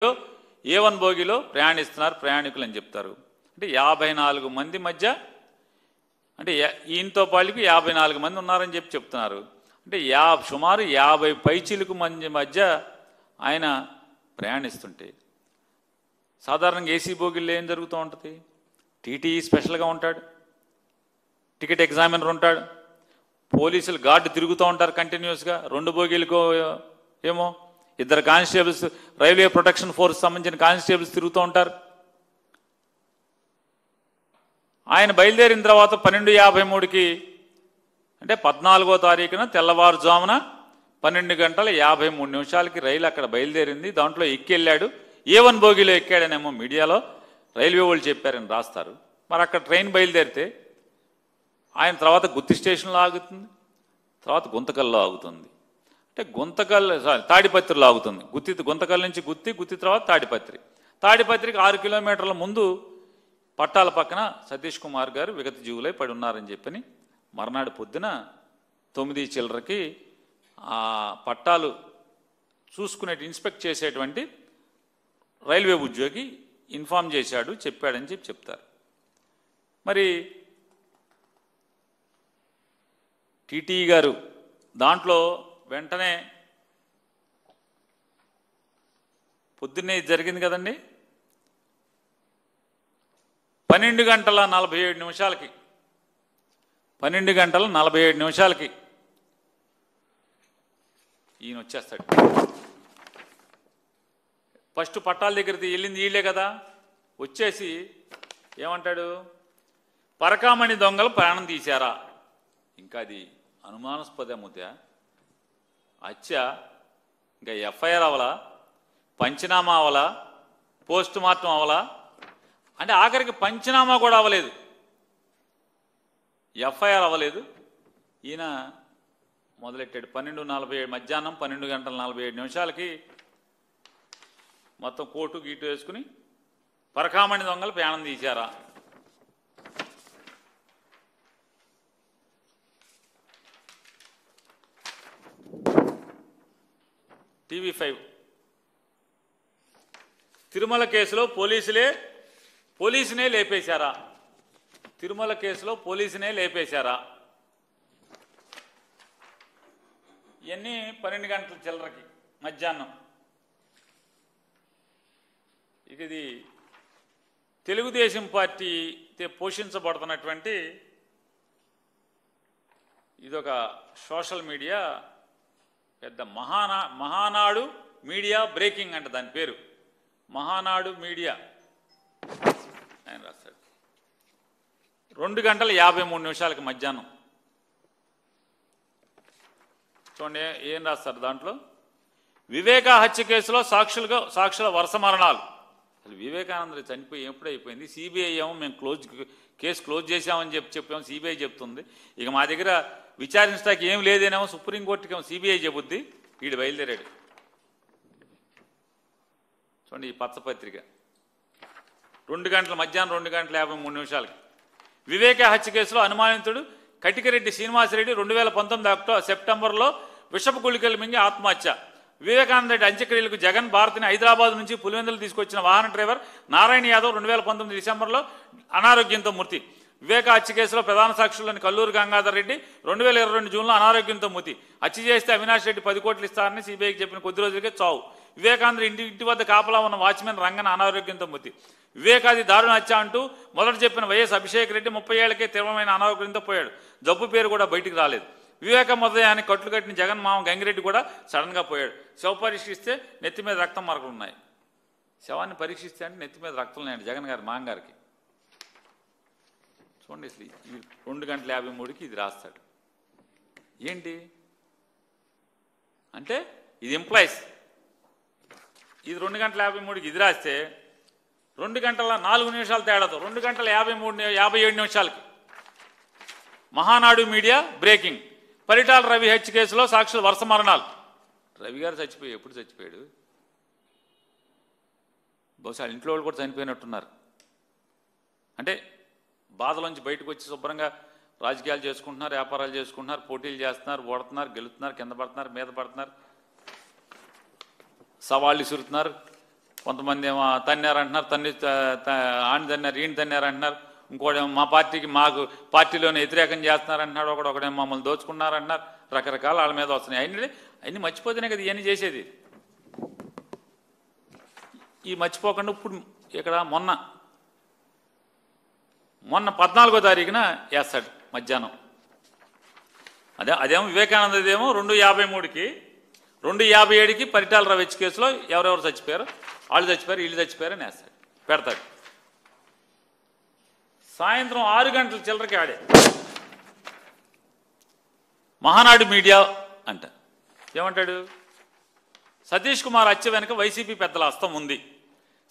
A1 బోగిలో ప్రయాణిస్తున్నారు ప్రయాణికులు అని చెప్తారు. అంటే 54 మంది మధ్య, అంటే ఈయనతో పాటుకి 54 మంది ఉన్నారని చెప్తున్నారు. అంటే సుమారు 50 పైచీలకు మంది మధ్య ఆయన ప్రయాణిస్తుంటే సాధారణంగా ఏసీ బోగిల్లో ఏం జరుగుతూ ఉంటుంది? టీటీఈ స్పెషల్గా ఉంటాడు, టికెట్ ఎగ్జామినర్ ఉంటాడు, పోలీసులు గార్డు తిరుగుతూ ఉంటారు కంటిన్యూస్గా. 2 బోగీలకు ఏమో 2 కానిస్టేబుల్స్, రైల్వే ప్రొటెక్షన్ ఫోర్స్ సంబంధించిన కానిస్టేబుల్స్ తిరుగుతూ ఉంటారు. ఆయన బయలుదేరిన తర్వాత 12:53కి, అంటే 14వ తారీఖున తెల్లవారుజామున 12:53 రైలు అక్కడ బయలుదేరింది. దాంట్లో ఎక్కెళ్ళాడు. A1 బోగిలో ఎక్కాడనేమో మీడియాలో రైల్వే వాళ్ళు చెప్పారని రాస్తారు. మరి అక్కడ ట్రైన్ బయలుదేరితే ఆయన తర్వాత గుత్తి స్టేషన్లో ఆగుతుంది, తర్వాత గుంతకల్లో ఆగుతుంది. అంటే తాడిపత్రిలో ఆగుతుంది. గుంతకల్ నుంచి గుత్తి తర్వాత తాడిపత్రికి 6 కిలోమీటర్ల ముందు పట్టాల పక్కన సతీష్ కుమార్ గారు విగత జీవులై పడి ఉన్నారని చెప్పని మర్నాడు పొద్దున 9 చిల్లరకి ఆ పట్టాలు చూసుకునే ఇన్స్పెక్ట్ చేసేటువంటి రైల్వే ఉద్యోగి ఇన్ఫామ్ చేశాడు, చెప్పాడని చెప్తారు. మరి టీటీఈ గారు దాంట్లో వెంటనే పొద్దున్నే జరిగింది కదండి, 12:47 ఈయన వచ్చేస్తాడు. ఫస్ట్ పట్టాల దగ్గరికి వెళ్ళింది వీళ్ళే కదా, వచ్చేసి ఏమంటాడు? పరకామణి దొంగలు ప్రాణం తీశారా? ఇంకా అది అనుమానాస్పద ముద్ద, హత్య, ఇంకా ఎఫ్ఐఆర్ అవలా, పంచనామా అవలా, పోస్ట్ మార్టం అవలా, అంటే ఆఖరికి పంచనామా కూడా అవ్వలేదు, ఎఫ్ఐఆర్ అవ్వలేదు. ఈయన మొదలెట్టాడు. 12:47 మధ్యాహ్నం 12:47 మొత్తం కోటు గీటు వేసుకుని పరకామణి దొంగలు ప్రాణం తీశారా? TV5 తిరుమల కేసులో పోలీసునే లేపేశారా? తిరుమల కేసులో పోలీసునే లేపేశారా? ఇవన్నీ 12 గంటల చిల్లరకి మధ్యాహ్నం. ఇది తెలుగుదేశం పార్టీ పోషించబడుతున్నటువంటి ఇదొక సోషల్ మీడియా, పెద్ద మహానాడు మీడియా బ్రేకింగ్ అంట దాని పేరు, మహానాడు మీడియా. ఆయన రాస్తాడు 2:53 మధ్యాహ్నం. చూడండి ఏం రాస్తారు దాంట్లో. వివేక హత్య కేసులో సాక్షుల వరుస మరణాలు. అసలు వివేకానంద చనిపోయి ఎప్పుడైపోయింది? సిబిఐ ఏమో మేము కేసు క్లోజ్ చేసామని చెప్పాము, సిబిఐ చెప్తుంది. ఇక మా దగ్గర విచారించడానికి ఏం లేదేనేమో సుప్రీంకోర్టుకి ఏమో సిబిఐ చెబుద్ది. వీడు బయలుదేరాడు. చూడండి ఈ పచ్చపత్రిక మధ్యాహ్నం 2:53 వివేక హత్య కేసులో అనుమానితుడు కటికరెడ్డి శ్రీనివాసరెడ్డి 2019 సెప్టెంబర్లో విషపు గుళికలు మింగి ఆత్మహత్య. వివేకానంద రెడ్డి అంత్యక్రియలకు జగన్ భారతిని హైదరాబాద్ నుంచి పులివెందులు తీసుకొచ్చిన వాహన డ్రైవర్ నారాయణ యాదవ్ 2019 డిసెంబర్లో అనారోగ్యంతో మృతి. వివేక హత్య కేసులో ప్రధాన సాక్షుల్లోని కల్లూరు గంగాధర్ రెడ్డి 2022 జూన్లో అనారోగ్యంతో మృతి. హత్య చేస్తే అవినాష్ రెడ్డి 10 కోట్లు ఇస్తారని సిబిఐకి చెప్పిన కొద్ది రోజులకే చావు. వివేకానంద ఇంటి వద్ద కాపలా ఉన్న వాచ్మెన్ రంగన అనారోగ్యంతో మృతి. వివేకాది దారుణ హత్య అంటూ మొదట చెప్పిన వైఎస్ అభిషేక్ రెడ్డి 30 ఏళ్లకే తీవ్రమైన అనారోగ్యంతో పోయాడు. జబ్బు పేరు కూడా బయటికి రాలేదు. వివేక మృతదేహాన్ని కట్లు కట్టిన జగన్ మామ గంగిరెడ్డి కూడా సడన్గా పోయాడు. శవ పరీక్షిస్తే నెత్తి మీద రక్తం మరకలు ఉన్నాయి. శవాన్ని పరీక్షిస్తే అంటే నెత్తి మీద రక్తం ఉన్నాయండి జగన్ గారి మామగారికి. చూడండి అసలు 2:53 ఇది రాస్తాడు. ఏంటి అంటే ఇది ఎంప్లాయీస్. ఇది 2:53 ఇది రాస్తే 2:04 తేడాతో 2:57 మహానాడు మీడియా బ్రేకింగ్. పరిటాల రవి హత్య కేసులో సాక్షుల వరుస మరణాలు. రవి గారు ఎప్పుడు చచ్చిపోయాడు? బహుశా ఇంట్లో వాళ్ళు కూడా చనిపోయినట్టున్నారు. అంటే బాధలోంచి బయటకు వచ్చి శుభ్రంగా రాజకీయాలు చేసుకుంటున్నారు, వ్యాపారాలు చేసుకుంటున్నారు, పోటీలు చేస్తున్నారు, ఓడుతున్నారు, గెలుతున్నారు, కింద పడుతున్నారు, మీద పడుతున్నారు, సవాళ్ళు విసురుతున్నారు, కొంతమంది ఏమో తన్నారంటున్నారు, ఆని తన్నారు, ఈయన తన్నారంటున్నారు. ఇంకోటేమో మా పార్టీకి మాకు పార్టీలోనే వ్యతిరేకం చేస్తున్నారంటున్నాడు. ఒకడేమో మమ్మల్ని దోచుకున్నారంటున్నారు. రకరకాల వాళ్ళ మీద వస్తున్నాయి. అన్నీ మర్చిపోతేనే కదా ఇవన్నీ చేసేది. ఈ మర్చిపోకుండా ఇప్పుడు ఇక్కడ మొన్న 14వ తారీఖున వేస్తాడు మధ్యాహ్నం. అదేమో వివేకానందదేమో 2:53కి 2:57కి పరిటాల రవిచ్ కేసులో ఎవరెవరు చచ్చిపోయారు, వాళ్ళు చచ్చిపోయారు, వీళ్ళు చచ్చిపోయారు అని వేస్తాడు, పెడతాడు. సాయంత్రం 6 గంటల చిల్లరకి ఆడే మహానాడు మీడియా అంట ఏమంటాడు, సతీష్ కుమార్ హత్య వెనుక వైసీపీ పెద్దల హస్తం ఉంది.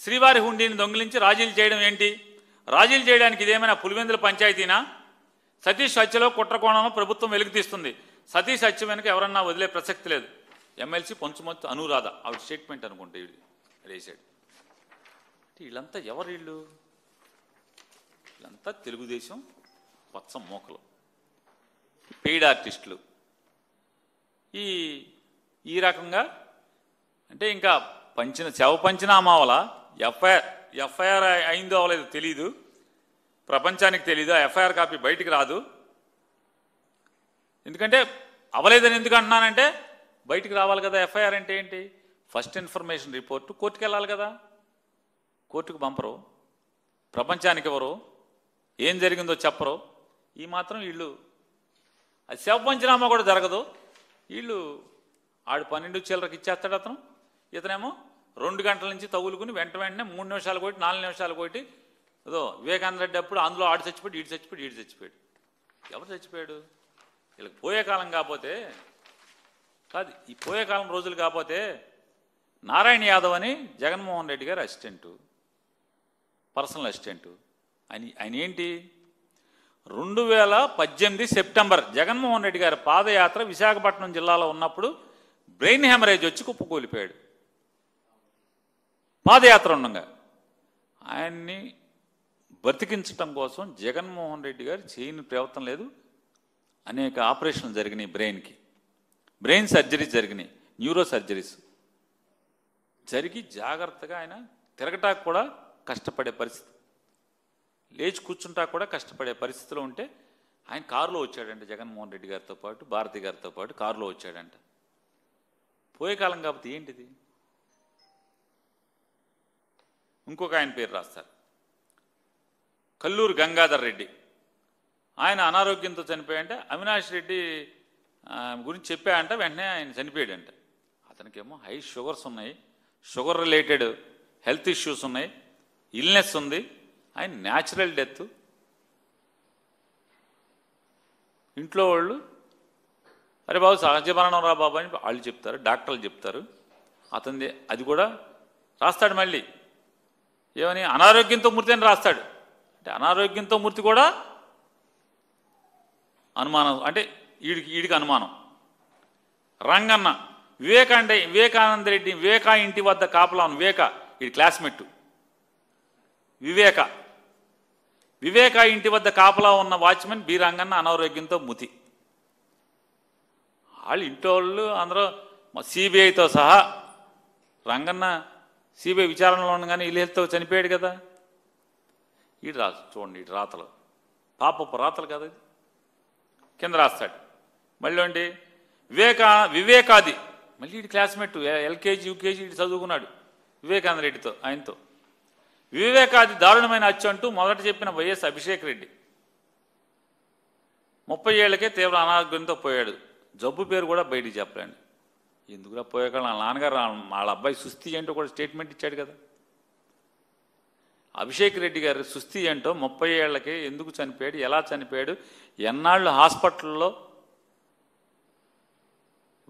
శ్రీవారి హుండీని దొంగిలించి రాజీలు చేయడం ఏంటి? రాజీలు చేయడానికి ఇదేమైనా పులివెందుల పంచాయతీనా? సతీష్ హత్యలో కుట్రకోణంలో ప్రభుత్వం వెలుగుతీస్తుంది. సతీష్ హత్య వెనుక ఎవరన్నా వదిలే ప్రసక్తి లేదు. ఎమ్మెల్సీ పొంచుమొత్తు అనురాధ ఆవిడ స్టేట్మెంట్ అనుకుంటే వేసాడు. వీళ్ళంతా ఎవరు? వీళ్ళంతా తెలుగుదేశం పచ్చం మోకలు, పెయిడ్ ఆర్టిస్టులు. ఈ రకంగా అంటే ఇంకా పంచినామావల ఎఫ్ఐఆర్ అయిందో అవ్వలేదు తెలీదు, ప్రపంచానికి తెలీదు. ఆ ఎఫ్ఐఆర్ కాపీ బయటికి రాదు. ఎందుకంటే అవ్వలేదని ఎందుకు అంటున్నానంటే బయటికి రావాలి కదా. ఎఫ్ఐఆర్ అంటే ఏంటి? ఫస్ట్ ఇన్ఫర్మేషన్ రిపోర్టు కోర్టుకు వెళ్ళాలి కదా. కోర్టుకు పంపరు, ప్రపంచానికి ఎవరు, ఏం జరిగిందో చెప్పరు. ఈ మాత్రం వీళ్ళు అది శవ పంచనామా కూడా జరగదు. వీళ్ళు ఆడు 12 చిల్లరకి ఇచ్చేస్తాడు అతను. ఇతనేమో 2 గంటల నుంచి తగులుకుని వెంటనే 3 నిమిషాలు కొట్టి 4 నిమిషాలు కొట్టి ఏదో వివేకానంద రెడ్డి అప్పుడు అందులో ఆడు చచ్చిపోయాడు, ఈడు చచ్చిపోయాడు, ఈడు చచ్చిపోయాడు. ఎవరు చచ్చిపోయాడు? వీళ్ళకి పోయే కాలం కాకపోతే కాదు, ఈ పోయే కాలం రోజులు కాకపోతే నారాయణ యాదవ్ అని జగన్మోహన్ రెడ్డి గారి అసిస్టెంటు, పర్సనల్ అసిస్టెంటు. ఆయన ఏంటి 2018 సెప్టెంబర్ జగన్మోహన్ రెడ్డి గారి పాదయాత్ర విశాఖపట్నం జిల్లాలో ఉన్నప్పుడు బ్రెయిన్ హెమరేజ్ వచ్చి కుప్పకూలిపోయాడు. పాదయాత్ర ఉండగా ఆయన్ని బ్రతికించటం కోసం జగన్మోహన్ రెడ్డి గారు చేయని ప్రయత్నం లేదు. అనేక ఆపరేషన్లు జరిగినాయి, బ్రెయిన్ సర్జరీస్ జరిగినాయి, న్యూరో సర్జరీస్ జరిగి జాగ్రత్తగా ఆయన తిరగటానికి కూడా కష్టపడే పరిస్థితి, లేచి కూర్చుంటా కూడా కష్టపడే పరిస్థితిలో ఉంటే ఆయన కారులో వచ్చాడంట. జగన్మోహన్ రెడ్డి గారితో పాటు భారతి గారితో పాటు కారులో వచ్చాడంట. పోయే కాలం కాబట్టి ఏంటిది? ఇంకొక ఆయన పేరు రాస్తారు, కల్లూరు గంగాధర్ రెడ్డి. ఆయన అనారోగ్యంతో చనిపోయాడంటే అవినాష్ రెడ్డి గురించి చెప్పాడంట. వెంటనే ఆయన చనిపోయాడంట. అతనికేమో హై షుగర్స్ ఉన్నాయి, షుగర్ రిలేటెడ్ హెల్త్ ఇష్యూస్ ఉన్నాయి, ఇల్నెస్ ఉంది. ఆయన న్యాచురల్ డెత్. ఇంట్లో వాళ్ళు అరే బాబు సహజ మరణం రా బాబు అని వాళ్ళు చెప్తారు, డాక్టర్లు చెప్తారు. అతనిది అది కూడా రాస్తాడు. మళ్ళీ ఏమని అనారోగ్యంతో మృతి అని రాస్తాడు. అంటే అనారోగ్యంతో మృతి కూడా అనుమానం, అంటే వీడికి అనుమానం. రంగన్న వివేకానంద రెడ్డి వివేకా ఇంటి వద్ద కాపలా వివేక వీడి క్లాస్మేట్ వివేక ఇంటి వద్ద కాపలా ఉన్న వాచ్మెన్ బి రంగన్న అనారోగ్యంతో మృతి. వాళ్ళు ఇంట్లో వాళ్ళు అందరూ సిబిఐతో సహా, రంగన్న సిబిఐ విచారణలో ఉండగానే ఇల్లుతో చనిపోయాడు కదా. ఈడు రాసు చూడండి, ఇటు రాతలు పాపపు రాతలు కదా. ఇది కింద రాస్తాడు మళ్ళీ అండి వివేకాది మళ్ళీ ఇటు క్లాస్మేట్ ఎల్కేజీ యూకేజీ ఇటు చదువుకున్నాడు వివేకానంద రెడ్డితో. ఆయనతో వివేకాది దారుణమైన హత్య అంటూ మొదట చెప్పిన వైఎస్ అభిషేక్ రెడ్డి 30 ఏళ్లకే తీవ్ర అనారోగ్యంతో పోయాడు. జబ్బు పేరు కూడా బయటికి చెప్పలేండి. ఎందుకురా పోయాక వాళ్ళ నాన్నగారు వాళ్ళ అబ్బాయి సుస్థి ఏంటో కూడా స్టేట్మెంట్ ఇచ్చాడు కదా. అభిషేక్ రెడ్డి గారు సుస్థి ఏంటో 30 ఏళ్లకే ఎందుకు చనిపోయాడు, ఎలా చనిపోయాడు, ఎన్నాళ్ళు హాస్పిటల్లో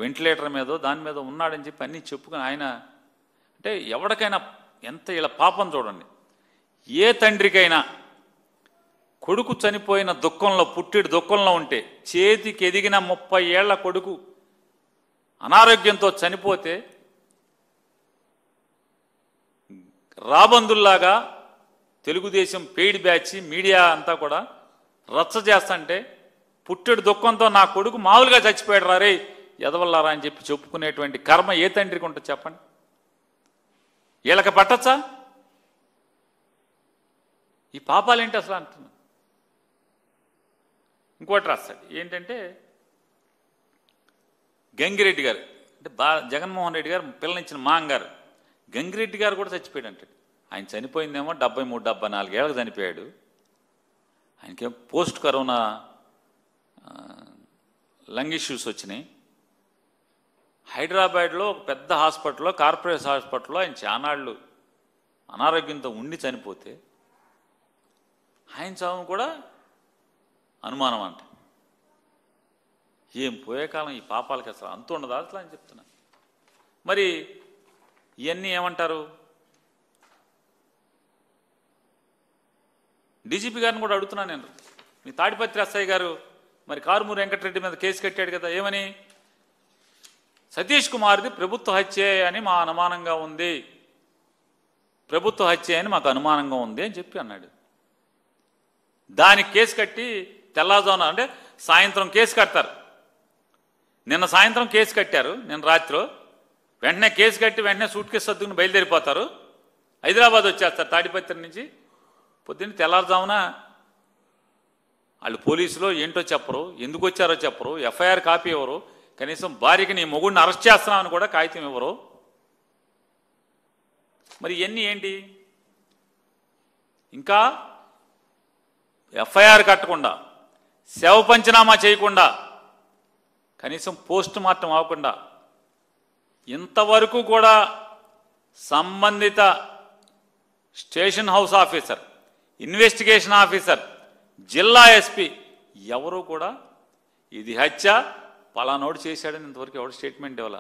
వెంటిలేటర్ మీదో దాని మీద ఉన్నాడని చెప్పి అన్నీ చెప్పుకుని ఆయన అంటే ఎవరికైనా ఎంత ఇలా పాపం చూడండి. ఏ తండ్రికైనా కొడుకు చనిపోయిన దుఃఖంలో పుట్టిడి దుఃఖంలో ఉంటే చేతికి ఎదిగిన 30 ఏళ్ల కొడుకు అనారోగ్యంతో చనిపోతే రాబందుల్లాగా తెలుగుదేశం పెయిడ్ బ్యాచ్ మీడియా అంతా కూడా రచ్చ చేస్తుంటే పుట్టిడి దుఃఖంతో నా కొడుకు మామూలుగా చచ్చిపోయాడు రా రే ఎదవల్లారా అని చెప్పి చెప్పుకునేటువంటి కర్మ ఏ తండ్రికి ఉంటుంది చెప్పండి. వీళ్ళకి పట్టచ్చా? ఈ పాపాలేంటి అసలు అంటున్నా. ఇంకోటి రాస్తాడు ఏంటంటే, గంగిరెడ్డి గారు అంటే జగన్మోహన్ రెడ్డి గారు పిల్లనిచ్చిన మాంగారు గంగిరెడ్డి గారు కూడా చచ్చిపోయాడు అంటాడు. ఆయన చనిపోయిందేమో 73-74 ఏళ్ళకి చనిపోయాడు. ఆయనకేం పోస్ట్ కరోనా లంగ్ ఇష్యూస్ వచ్చినాయి. హైదరాబాద్లో ఒక పెద్ద హాస్పిటల్లో, కార్పొరేట్ హాస్పిటల్లో ఆయన చానాళ్ళు అనారోగ్యంతో ఉండి చనిపోతే ఆయన చావును కూడా అనుమానం అంట. ఏం పోయే కాలం ఈ పాపాలకి అసలు అంతు ఉండదా అసలు అని చెప్తున్నా. మరి ఇవన్నీ ఏమంటారు? డీజీపీ గారిని కూడా అడుగుతున్నాను నేను. మీ తాడిపత్రి ఎస్ఐ గారు మరి కారుమూరి వెంకటరెడ్డి మీద కేసు కట్టాడు కదా, ఏమని? సతీష్ కుమార్ది ప్రభుత్వ హత్యే అని మా అనుమానంగా ఉంది, ప్రభుత్వ హత్య అని మాకు అనుమానంగా ఉంది అని చెప్పి అన్నాడు. దానికి కేసు కట్టి తెల్లారుజామున అంటే సాయంత్రం కేసు కడతారు. నిన్న సాయంత్రం కేసు కట్టారు, నిన్న రాత్రి వెంటనే కేసు కట్టి వెంటనే సూట్ కేసు సర్దుకుని బయలుదేరిపోతారు. హైదరాబాద్ వచ్చేస్తారు తాడిపత్రి నుంచి. పొద్దున్న తెల్లారుజామున వాళ్ళు పోలీసులో ఏంటో చెప్పరు, ఎందుకు వచ్చారో చెప్పరు, ఎఫ్ఐఆర్ కాపీ ఇవ్వరు, కనీసం భార్యకి నీ మొగుడిని అరెస్ట్ చేస్తున్నామని కూడా కాగితం ఇవ్వరు. మరి ఇవన్నీ ఏంటి? ఇంకా ఎఫ్ఐఆర్ కట్టకుండా, శవ పంచనామా చేయకుండా, కనీసం పోస్ట్ మార్టం అవ్వకుండా, ఇంతవరకు కూడా సంబంధిత station house officer, investigation officer, జిల్లా ఎస్పీ ఎవరు కూడా ఇది హత్య పలానోడు చేశాడని ఇంతవరకు ఎవరు స్టేట్మెంట్ ఇవ్వాల.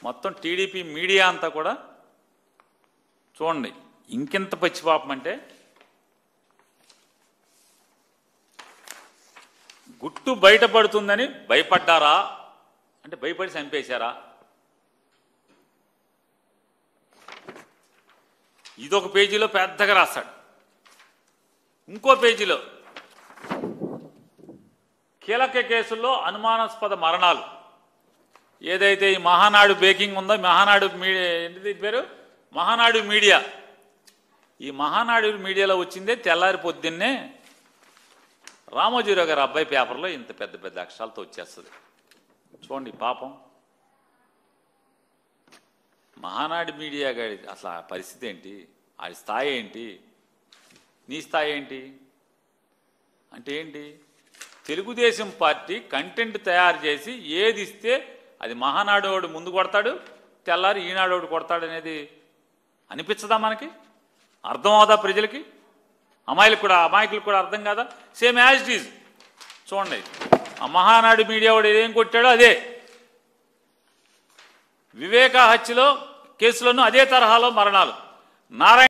మొత్తం టీడీపీ మీడియా అంతా కూడా చూడండి ఇంకెంత పచ్చిపాపం అంటే, గుట్టు బయటపడుతుందని భయపడ్డారా అంటే భయపడి చంపేశారా? ఇదొక పేజీలో పెద్దగా రాస్తాడు. ఇంకో పేజీలో కీలక కేసుల్లో అనుమానాస్పద మరణాలు, ఏదైతే ఈ మహానాడు బేకింగ్ ఉందో, మహానాడు మీడియా ఏంటిది పేరు, మహానాడు మీడియా, ఈ మహానాడు మీడియాలో వచ్చిందే తెల్లారి పొద్దున్నే రామోజీరావు గారి అబ్బాయి పేపర్లో ఇంత పెద్ద పెద్ద అక్షరాలతో వచ్చేస్తుంది. చూడండి పాపం. మహానాడు మీడియా గారి అసలు ఆ పరిస్థితి ఏంటి, ఆ స్థాయి ఏంటి, నీ స్థాయి ఏంటి అంటే ఏంటి? తెలుగుదేశం పార్టీ కంటెంట్ తయారు చేసి ఏది ఇస్తే అది మహానాడు ముందు కొడతాడు, తెల్లారి ఈనాడు కొడతాడు అనేది అనిపించదా మనకి? అర్థం అవుదా ప్రజలకి? అమాయకులకు కూడా అర్థం కాదా? Same as it is. చూడండి ఆ మహానాడు మీడియా వాడు ఏం కొట్టాడో అదే, వివేక హత్యలో కేసులోనూ అదే తరహాలో మరణాలు. నారాయణ